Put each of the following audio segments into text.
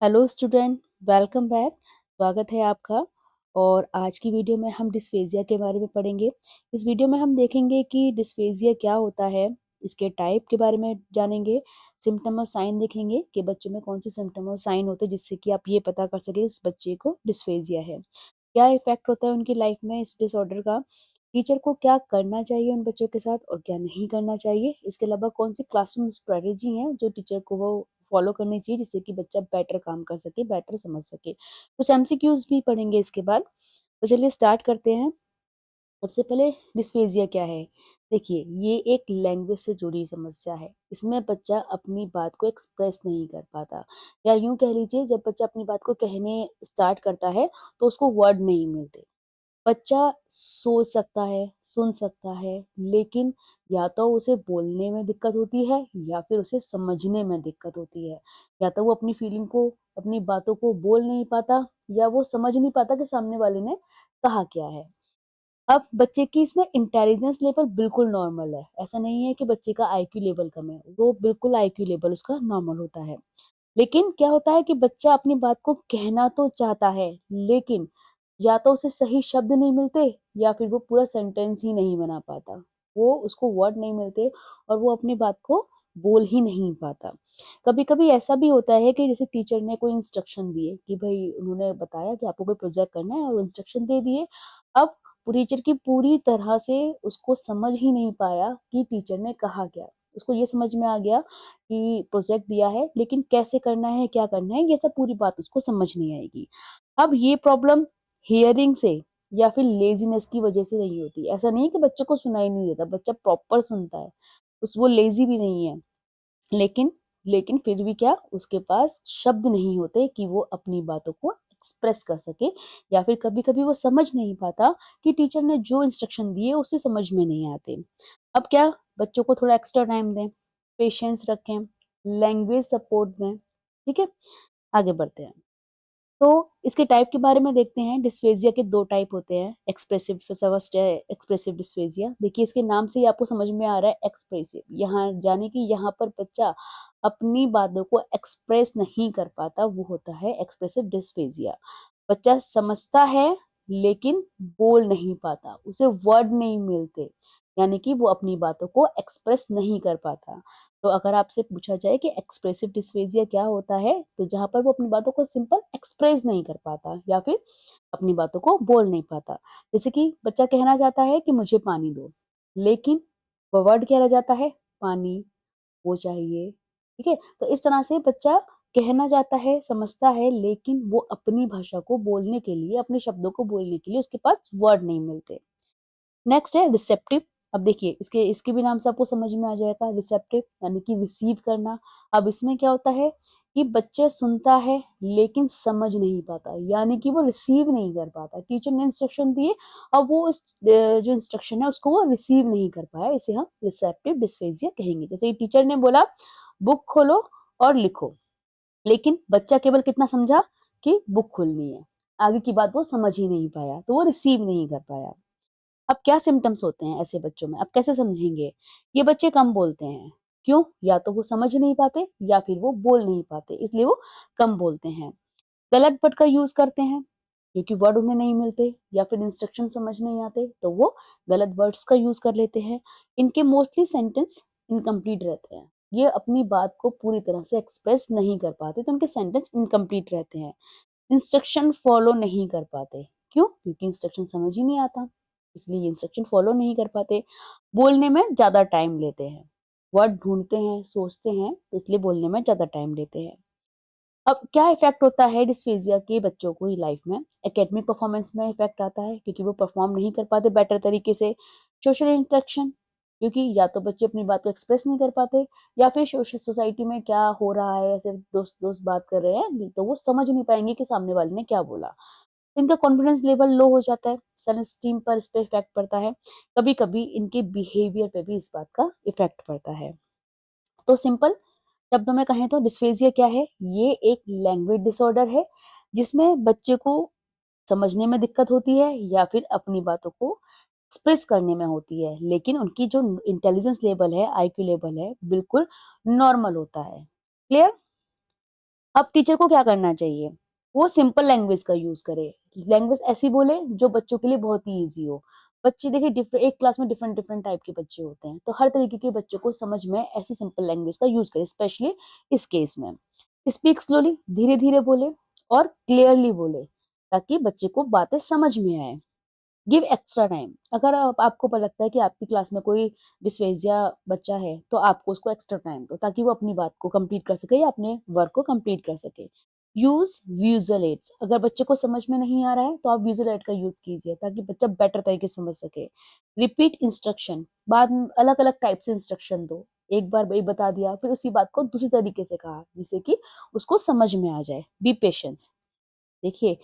Hello student, welcome back. स्वागत है आपका। और आज की वीडियो में हम डिस्फेजिया के बारे में पढ़ेंगे। इस वीडियो में हम देखेंगे कि डिस्फेजिया क्या होता है, इसके टाइप के बारे में जानेंगे, सिम्टम और साइन देखेंगे कि बच्चों में कौन से सिम्टम और साइन होते हैं जिससे कि आप ये पता कर सकें इस बच्चे को डिस्फेजिया है। क्या इफेक्ट होता है उनकी लाइफ में इस डिसऑर्डर का, टीचर को क्या करना चाहिए उन बच्चों के साथ और क्या नहीं करना चाहिए, इसके अलावा कौन सी क्लासरूम स्ट्रेटेजी है जो टीचर को वो फॉलो करनी चाहिए जिससे कि बच्चा बेटर काम कर सके, बेटर समझ सके। कुछ एमसीक्यूज भी पढ़ेंगे इसके बाद। तो चलिए स्टार्ट करते हैं। सबसे पहले डिस्फेजिया क्या है? देखिए, ये एक लैंग्वेज से जुड़ी समस्या है। इसमें बच्चा अपनी बात को एक्सप्रेस नहीं कर पाता, या यूं कह लीजिए जब बच्चा अपनी बात को कहने स्टार्ट करता है तो उसको वर्ड नहीं मिलते। बच्चा सोच सकता है, सुन सकता है, लेकिन या तो उसे बोलने में दिक्कत होती है या फिर उसे समझने में दिक्कत होती है। या तो वो अपनी फीलिंग को, अपनी बातों को बोल नहीं पाता, या वो समझ नहीं पाता कि सामने वाले ने कहा क्या है। अब बच्चे की इसमें इंटेलिजेंस लेवल बिल्कुल नॉर्मल है। ऐसा नहीं है कि बच्चे का आईक्यू लेवल कम है, वो बिल्कुल आईक्यू लेवल उसका नॉर्मल होता है। लेकिन क्या होता है कि बच्चा अपनी बात को कहना तो चाहता है, लेकिन या तो उसे सही शब्द नहीं मिलते या फिर वो पूरा सेंटेंस ही नहीं बना पाता। वो उसको वर्ड नहीं मिलते और वो अपनी बात को बोल ही नहीं पाता। कभी-कभी ऐसा भी होता है कि जैसे टीचर ने कोई इंस्ट्रक्शन दिए कि भाई उन्होंने बताया कि आपको कोई प्रोजेक्ट करना है और इंस्ट्रक्शन दे दिए। अब टीचर की पूरी तरह से उसको समझ ही नहीं पाया कि टीचर ने कहा क्या। उसको ये समझ में आ गया कि प्रोजेक्ट दिया है, लेकिन कैसे करना है, क्या करना है, ये सब पूरी बात उसको समझ नहीं आएगी। अब ये प्रॉब्लम हियरिंग से या फिर लेज़ीनेस की वजह से नहीं होती। ऐसा नहीं है कि बच्चे को सुनाई नहीं देता, बच्चा प्रॉपर सुनता है। उस वो लेज़ी भी नहीं है, लेकिन लेकिन फिर भी क्या उसके पास शब्द नहीं होते कि वो अपनी बातों को एक्सप्रेस कर सके, या फिर कभी-कभी वो समझ नहीं पाता कि टीचर ने जो इंस्ट्रक्शन दिए उसे समझ में नहीं आते। अब क्या, बच्चों को थोड़ा एक्स्ट्रा टाइम दें, पेशेंस रखें, लैंग्वेज सपोर्ट दें। ठीक है? आगे बढ़ते हैं। तो इसके टाइप के बारे में देखते हैं। डिस्फेजिया के 2 टाइप होते हैं, एक्सप्रेसिव फर्स्ट है एक्सप्रेसिव डिस्फेजिया। देखिए, इसके नाम से ही आपको समझ में आ रहा है एक्सप्रेसिव, यहाँ यानी कि यहाँ पर बच्चा अपनी बातों को एक्सप्रेस नहीं कर पाता, वो होता है एक्सप्रेसिव डिस्फेजिया। बच्चा समझता है लेकिन बोल नहीं पाता, उसे वर्ड नहीं मिलते, यानी कि वो अपनी बातों को एक्सप्रेस नहीं कर पाता। तो अगर आपसे पूछा जाए कि एक्सप्रेसिव डिस्फेजिया क्या होता है, तो जहाँ पर वो अपनी बातों को सिंपल एक्सप्रेस नहीं कर पाता या फिर अपनी बातों को बोल नहीं पाता। जैसे कि बच्चा कहना चाहता है कि मुझे पानी दो, लेकिन वो वर्ड क्या रह जाता है? पानी, वो चाहिए। ठीक है? तो इस तरह से बच्चा कहना चाहता है, समझता है, लेकिन वो अपनी भाषा को बोलने के लिए, अपने शब्दों को बोलने के लिए उसके पास वर्ड नहीं मिलते। नेक्स्ट है रिसेप्टिव। अब देखिए, इसके इसके भी नाम से आपको समझ में आ जाएगा, रिसेप्टिव यानी कि रिसीव करना। अब इसमें क्या होता है कि बच्चा सुनता है लेकिन समझ नहीं पाता, यानी कि वो रिसीव नहीं कर पाता। टीचर ने इंस्ट्रक्शन दिए, अब वो जो इंस्ट्रक्शन है उसको वो रिसीव नहीं कर पाया, इसे हम रिसेप्टिव डिस्फेजिया कहेंगे। जैसे टीचर ने बोला बुक खोलो और लिखो, लेकिन बच्चा केवल कितना समझा कि बुक खोलनी है, आगे की बात वो समझ ही नहीं पाया, तो वो रिसीव नहीं कर पाया। अब क्या सिम्पटम्स होते हैं ऐसे बच्चों में? अब कैसे समझेंगे? ये बच्चे कम बोलते हैं। क्यों? या तो वो समझ नहीं पाते या फिर वो बोल नहीं पाते, इसलिए वो कम बोलते हैं। गलत वर्ड का यूज़ करते हैं, क्योंकि वर्ड उन्हें नहीं मिलते या फिर इंस्ट्रक्शन समझ नहीं आते, तो वो गलत वर्ड्स का यूज़ कर लेते हैं। इनके मोस्टली सेंटेंस इनकम्प्लीट रहते हैं। ये अपनी बात को पूरी तरह से एक्सप्रेस नहीं कर पाते, तो उनके सेंटेंस इनकम्प्लीट रहते हैं। इंस्ट्रक्शन फॉलो नहीं कर पाते। क्यों? क्योंकि इंस्ट्रक्शन समझ ही नहीं आता, इसलिए ये इंस्ट्रक्शन फॉलो नहीं कर पाते। बोलने में ज़्यादा टाइम लेते हैं, वर्ड ढूँढते हैं, सोचते हैं, तो इसलिए बोलने में ज़्यादा टाइम लेते हैं। अब क्या इफ़ेक्ट होता है डिस्फेजिया के बच्चों को लाइफ में? एकेडमिक परफॉर्मेंस में इफ़ेक्ट आता है, क्योंकि वो परफॉर्म नहीं कर पाते बेटर तरीके से। सोशल इंटरेक्शन, क्योंकि या तो बच्चे अपनी बात को एक्सप्रेस नहीं कर पाते, या फिर सोसाइटी में क्या हो रहा है, ऐसे दोस्त दोस्त बात कर रहे हैं तो वो समझ नहीं पाएंगे कि सामने वाले ने क्या बोला। इनका कॉन्फिडेंस लेवल लो हो जाता है, सेल्फ एस्टीम पर इस पे इफेक्ट पड़ता है। कभी कभी इनके बिहेवियर पे भी इस बात का इफेक्ट पड़ता है। तो सिंपल शब्दों में कहें तो डिस्फेजिया क्या है? ये एक लैंग्वेज डिसऑर्डर है, जिसमें बच्चे को समझने में दिक्कत होती है या फिर अपनी बातों को एक्सप्रेस करने में होती है, लेकिन उनकी जो इंटेलिजेंस लेवल है, आईक्यू लेवल है, बिल्कुल नॉर्मल होता है। क्लियर? अब टीचर को क्या करना चाहिए, वो सिंपल लैंग्वेज का यूज करे, लैंग्वेज ऐसी बोले जो बच्चों के लिए बहुत ही ईजी हो। बच्चे देखिए एक क्लास में डिफरेंट डिफरेंट टाइप के बच्चे होते हैं, तो हर तरीके के बच्चों को समझ में ऐसी सिंपल लैंग्वेज का यूज करें, स्पेशली इस केस में। स्पीक स्लोली, धीरे धीरे बोले और क्लियरली बोले, ताकि बच्चे को बातें समझ में आए। गिव एक्स्ट्रा टाइम, अगर आपको लगता है कि आपकी क्लास में कोई डिस्फेजिया बच्चा है, तो आपको उसको एक्स्ट्रा टाइम दो, ताकि वो अपनी बात को कंप्लीट कर सके या अपने वर्क को कंप्लीट कर सके। यूज विजुअल एड्स, अगर बच्चे को समझ में नहीं आ रहा है तो आप विजुअल एड का यूज कीजिए, ताकि बच्चा बेटर तरीके से समझ सके। रिपीट इंस्ट्रक्शन, बाद में अलग अलग टाइप से इंस्ट्रक्शन दो, एक बार वही बता दिया फिर उसी बात को दूसरी तरीके से कहा, जिससे कि उसको समझ में आ जाए। बी पेशेंस, देखिए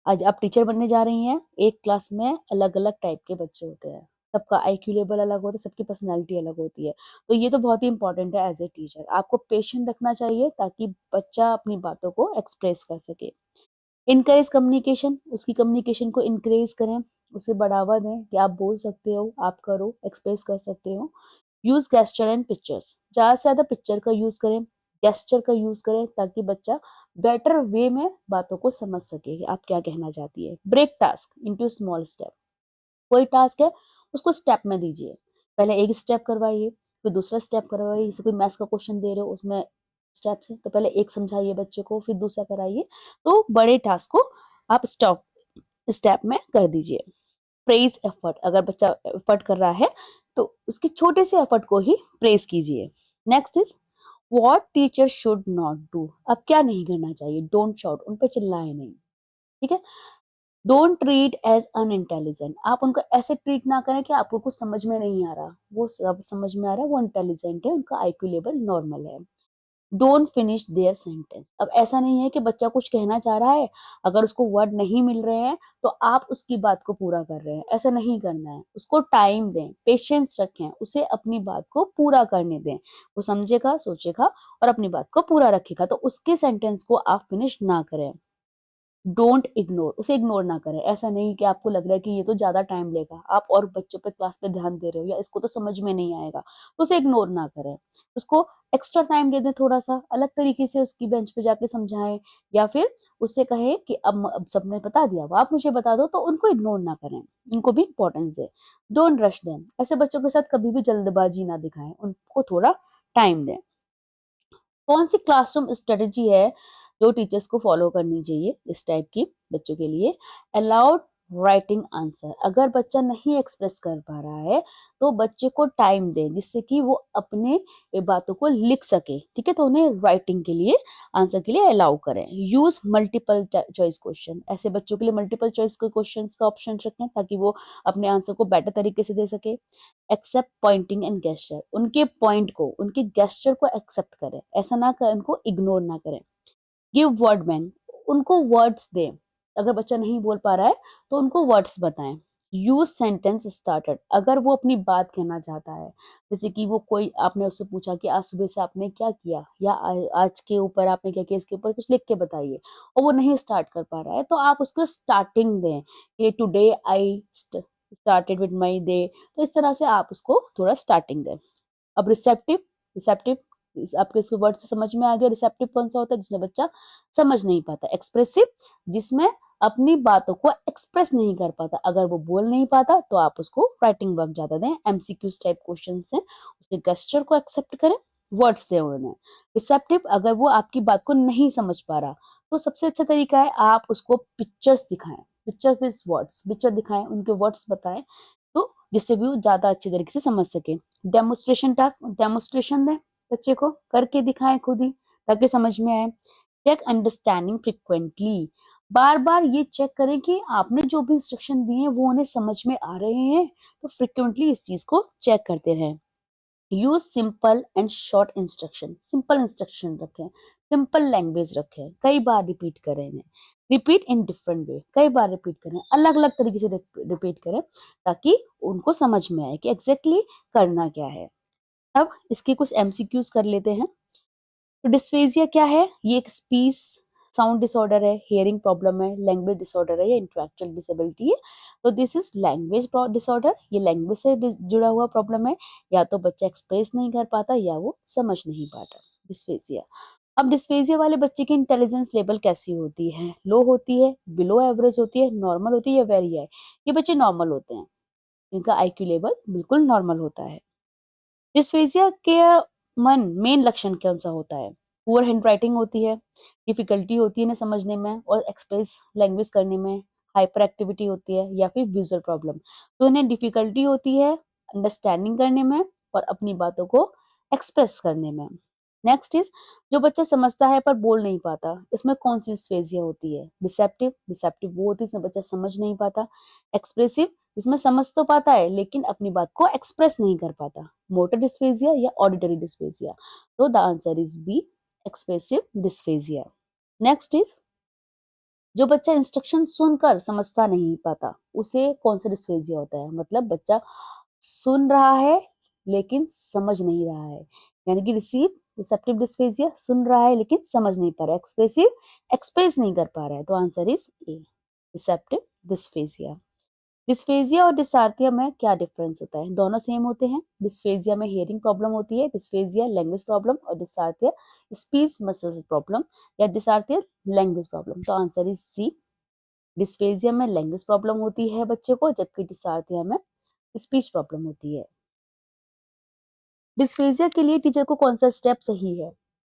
आज आप टीचर बनने जा रही हैं, एक क्लास में अलग-अलग टाइप के बच्चे होते हैं। सबका आईक्यू लेवल अलग होता है, सबकी पर्सनैलिटी अलग होती है। तो ये तो बहुत ही इम्पोर्टेंट है एज़ अ टीचर। आपको पेशेंस रखना चाहिए, ताकि बच्चा अपनी बातों को एक्सप्रेस कर सके। इनकरेज कम्युनिकेशन, उसकी कम्युनिकेशन को इनकरेज करें, उसे बढ़ावा दें कि आप बोल सकते हो, आप करो, एक्सप्रेस कर सकते हो। यूज़ गेस्चर एंड पिक्चर्स, ज़्यादा से ज़्यादा पिक्चर का यूज़ करें, गेस्चर का यूज़ करें, ताकि बच्चा बेटर वे में बातों को समझ सके कि आप क्या कहना चाहती है। Break task into small step, कोई टास्क है उसको स्टेप में दीजिए, पहले एक स्टेप करवाइए, फिर दूसरा स्टेप करवाइए। जैसे कोई मैथ्स का क्वेश्चन दे रहे हो उसमें स्टेप्स है, तो पहले एक समझाइए बच्चे को, फिर दूसरा कराइए। तो बड़े टास्क को आप स्टॉप स्टेप में कर दीजिए। प्रेज एफर्ट, अगर बच्चा एफर्ट कर रहा है तो उसके छोटे से एफर्ट को ही प्रेज कीजिए। Next is what teacher should not do, अब क्या नहीं करना चाहिए। डोंट शाउट, उन पे चिल्लाए नहीं, ठीक है। डोंट ट्रीट एज अनइंटेलिजेंट, आप उनको ऐसे ट्रीट ना करें कि आपको कुछ समझ में नहीं आ रहा, वो सब समझ में आ रहा है, वो इंटेलिजेंट है, उनका आईक्यू लेवल नॉर्मल है। डोंट फिनिश देयर सेंटेंस, अब ऐसा नहीं है कि बच्चा कुछ कहना चाह रहा है, अगर उसको वर्ड नहीं मिल रहे हैं तो आप उसकी बात को पूरा कर रहे हैं, ऐसा नहीं करना है। उसको टाइम दें, पेशेंस रखें, उसे अपनी बात को पूरा करने दें। वो समझेगा, सोचेगा और अपनी बात को पूरा रखेगा, तो उसके सेंटेंस को आप फिनिश ना करें। डोंट इग्नोर, उसे इग्नोर ना करें। ऐसा नहीं कि आपको लग रहा है कि ये तो ज़्यादा टाइम लेगा, आप और बच्चों पे क्लास पे ध्यान दे रहे हो या इसको तो समझ में नहीं आएगा, तो उसे इग्नोर ना करें। उसको एक्स्ट्रा टाइम दे दें थोड़ा-सा, अलग तरीके से उसकी बेंच पे जाके समझाएँ, या फिर उससे कहें कि अब सबने बता दिया, अब आप मुझे बता दो, तो उनको इग्नोर ना करें, उनको भी इम्पोर्टेंस दें। डोंट रश देम, ऐसे बच्चों के साथ कभी भी जल्दबाजी ना दिखाएँ, उनको थोड़ा टाइम दें। कौन सी क्लासरूम स्ट्रेटजी है जो टीचर्स को फॉलो करनी चाहिए इस टाइप की बच्चों के लिए। अलाउड राइटिंग आंसर, अगर बच्चा नहीं एक्सप्रेस कर पा रहा है तो बच्चे को टाइम दें, जिससे कि वो अपने बातों को लिख सके, ठीक है। तो उन्हें राइटिंग के लिए, आंसर के लिए अलाउ करें। यूज मल्टीपल चॉइस क्वेश्चन, ऐसे बच्चों के लिए मल्टीपल चॉइस के क्वेश्चन का ऑप्शन रखें, ताकि वो अपने आंसर को बेटर तरीके से दे सके। एक्सेप्ट पॉइंटिंग एंड गेस्चर, उनके पॉइंट को, उनके गेस्चर को एक्सेप्ट करें, ऐसा ना करें, उनको इग्नोर ना करें। गिव वर्ड बैंक, उनको वर्ड्स दें, अगर बच्चा नहीं बोल पा रहा है तो उनको वर्ड्स बताएं। यूज सेंटेंस स्टार्टेड, अगर वो अपनी बात कहना चाहता है, जैसे कि वो कोई, आपने उससे पूछा कि आज सुबह से आपने क्या किया, या आज के ऊपर आपने क्या किया, इसके ऊपर कुछ लिख के बताइए, और वो नहीं स्टार्ट कर पा रहा है, तो आप उसको स्टार्टिंग दें कि today I started with my day, तो इस तरह से आप उसको थोड़ा स्टार्टिंग दें। अब रिसेप्टिव, रिसेप्टिव आपके इस वर्ड से समझ में आ गया। रिसेप्टिव कौन सा होता है, जिसमें बच्चा समझ नहीं पाता। एक्सप्रेसिव, जिसमें अपनी बातों को एक्सप्रेस नहीं कर पाता, अगर वो बोल नहीं पाता तो आप उसको राइटिंग वर्क ज्यादा दें, एमसीक्यूज टाइप क्वेश्चन दें, उसके गेस्चर को एक्सेप्ट करें, वर्ड्स दें उन्हें। रिसेप्टिव, अगर वो आपकी बात को नहीं समझ पा रहा, तो सबसे अच्छा तरीका है आप उसको पिक्चर्स दिखाएं, पिक्चर विद वर्ड्स, पिक्चर दिखाएं, उनके वर्ड्स बताएं, तो जिससे भी वो ज्यादा अच्छे तरीके से समझ सके। डेमोस्ट्रेशन टास्क, डेमोस्ट्रेशन दें बच्चे को, करके दिखाएं खुद ही, ताकि समझ में आए। चेक अंडरस्टैंडिंग फ्रिक्वेंटली, बार बार ये चेक करें कि आपने जो भी इंस्ट्रक्शन दिए हैं वो उन्हें समझ में आ रहे हैं, तो फ्रिक्वेंटली इस चीज को चेक करते रहें। Use simple and short instruction, simple instruction रखें, सिंपल लैंग्वेज रखें, कई बार रिपीट करें इन्हें। रिपीट इन डिफरेंट वे, कई बार रिपीट करें, अलग अलग तरीके से रिपीट करें, ताकि उनको समझ में आए कि एग्जैक्टली करना क्या है। अब इसके कुछ एमसीक्यूज कर लेते हैं। तो डिस्फेजिया क्या है, ये एक स्पीच साउंड डिसऑर्डर है, हियरिंग प्रॉब्लम है, लैंग्वेज डिसऑर्डर है, या इंटेलेक्चुअल डिसेबिलिटी है। तो दिस इज लैंग्वेज डिसऑर्डर, ये लैंग्वेज से जुड़ा हुआ प्रॉब्लम है, या तो बच्चा एक्सप्रेस नहीं कर पाता या वो समझ नहीं पाता, डिस्फेजिया। अब डिस्फेजिया वाले बच्चे की इंटेलिजेंस लेवल कैसी होती है? लो होती है, बिलो एवरेज होती है, नॉर्मल होती है या वेरी हाई? ये बच्चे नॉर्मल होते हैं, इनका आईक्यू लेवल बिल्कुल नॉर्मल होता है। डिस्फेजिया के मेन लक्षण कौन-सा होता है? पुअर हैंडराइटिंग होती है, डिफिकल्टी होती है इन्हें समझने में और एक्सप्रेस लैंग्वेज करने में, हाइपर एक्टिविटी होती है या फिर विजुअल प्रॉब्लम। तो इन्हें डिफिकल्टी होती है अंडरस्टैंडिंग करने में और अपनी बातों को एक्सप्रेस करने में। नेक्स्ट इज़ जो बच्चा समझता है पर बोल नहीं पाता, इसमें कौन-सी डिस्फेजिया होती है? डिसेप्टिव, डिसेप्टिव वो होती है इसमें बच्चा समझ नहीं पाता। एक्सप्रेसिव, इसमें समझ तो पाता है लेकिन अपनी बात को एक्सप्रेस नहीं कर पाता। मोटर डिस्फेजिया या ऑडिटरी डिस्फेजिया? तो the answer is B, expressive dysphagia. Next is जो बच्चा इंस्ट्रक्शन सुनकर समझता नहीं पाता, उसे कौन सा डिस्फेजिया होता है? मतलब बच्चा सुन रहा है लेकिन समझ नहीं रहा है, यानी कि रिसेप्टिव डिस्फेजिया, सुन रहा है लेकिन समझ नहीं पा रहा है। एक्सप्रेसिव, एक्सप्रेस नहीं कर पा रहा है। तो answer is a, receptive dysphagia. Dysphagia और डिसार्थिया में क्या डिफरेंस होता है? दोनों सेम होते हैं। डिस्फेजिया में हियरिंग प्रॉब्लम होती है, डिस्फेजिया लैंग्वेज प्रॉब्लम, और डिसार्थिया स्पीच मसल प्रॉब्लम या डिसार्थिया लैंग्वेज प्रॉब्लम। तो आंसर इज सी, डिस्फेजिया में लैंग्वेज प्रॉब्लम होती है बच्चे को, जबकि डिसार्थिया में स्पीच प्रॉब्लम होती है। डिस्फेजिया के लिए टीचर को कौन सा स्टेप सही है?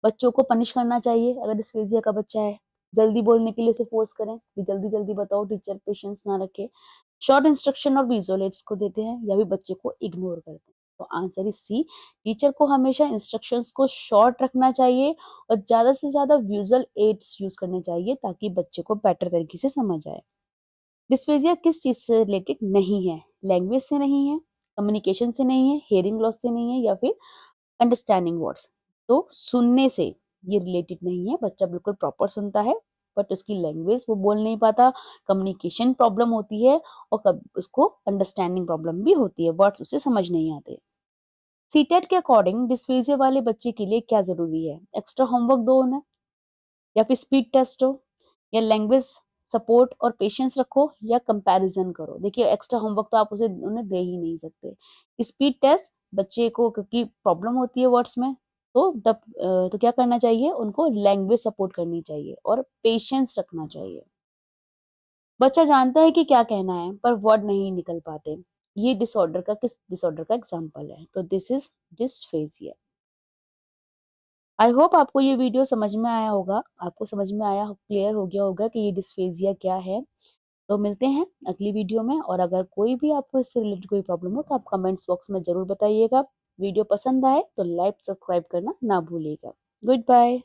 बच्चों को पनिश करना चाहिए अगर डिस्फेजिया का बच्चा है, जल्दी बोलने के लिए उसे फोर्स करें कि जल्दी जल्दी बताओ, टीचर पेशेंस ना रखे, शॉर्ट इंस्ट्रक्शन और विजुअल एड्स को देते हैं या भी बच्चे को इग्नोर करते हैं। तो आंसर इज सी, टीचर को हमेशा इंस्ट्रक्शंस को शॉर्ट रखना चाहिए और ज्यादा से ज्यादा विजुअल एड्स यूज करने चाहिए ताकि बच्चे को बेटर तरीके से समझ आए। डिस्फेजिया किस चीज से रिलेटेड नहीं है? लैंग्वेज से नहीं है, कम्युनिकेशन से नहीं है, हियरिंग लॉस से नहीं है या फिर अंडरस्टैंडिंग वर्ड्स? तो सुनने से ये रिलेटेड नहीं है, बच्चा बिल्कुल प्रॉपर सुनता है बट उसकी लैंग्वेज वो बोल नहीं पाता, कम्युनिकेशन प्रॉब्लम होती है और कब उसको अंडरस्टैंडिंग प्रॉब्लम भी होती है, वर्ड्स उसे समझ नहीं आते। सीटेट के अकॉर्डिंग डिस्फेजिया वाले बच्चे के लिए क्या जरूरी है? एक्स्ट्रा होमवर्क दो उन्हें, या फिर स्पीड टेस्ट हो, या लैंग्वेज सपोर्ट और पेशेंस रखो, या कंपैरिजन करो। देखिए एक्स्ट्रा होमवर्क तो आप उसे उन्हें दे ही नहीं सकते। स्पीड टेस्ट बच्चे को क्योंकि प्रॉब्लम होती है वर्ड्स में, तो तब तो क्या करना चाहिए, उनको लैंग्वेज सपोर्ट करनी चाहिए और पेशेंस रखना चाहिए। बच्चा जानता है कि क्या कहना है पर वर्ड नहीं निकल पाते, ये डिसऑर्डर का किस डिसऑर्डर का एग्जाम्पल है? तो this is dysphagia. I hope आपको ये वीडियो समझ में आया होगा, आपको समझ में आया, क्लियर हो गया होगा कि ये डिस्फेजिया क्या है। तो मिलते हैं अगली वीडियो में, और अगर कोई भी आपको इससे रिलेटेड कोई प्रॉब्लम हो तो आप कमेंट्स बॉक्स में जरूर बताइएगा। वीडियो पसंद आए तो लाइक सब्सक्राइब करना ना भूलिएगा। Good bye.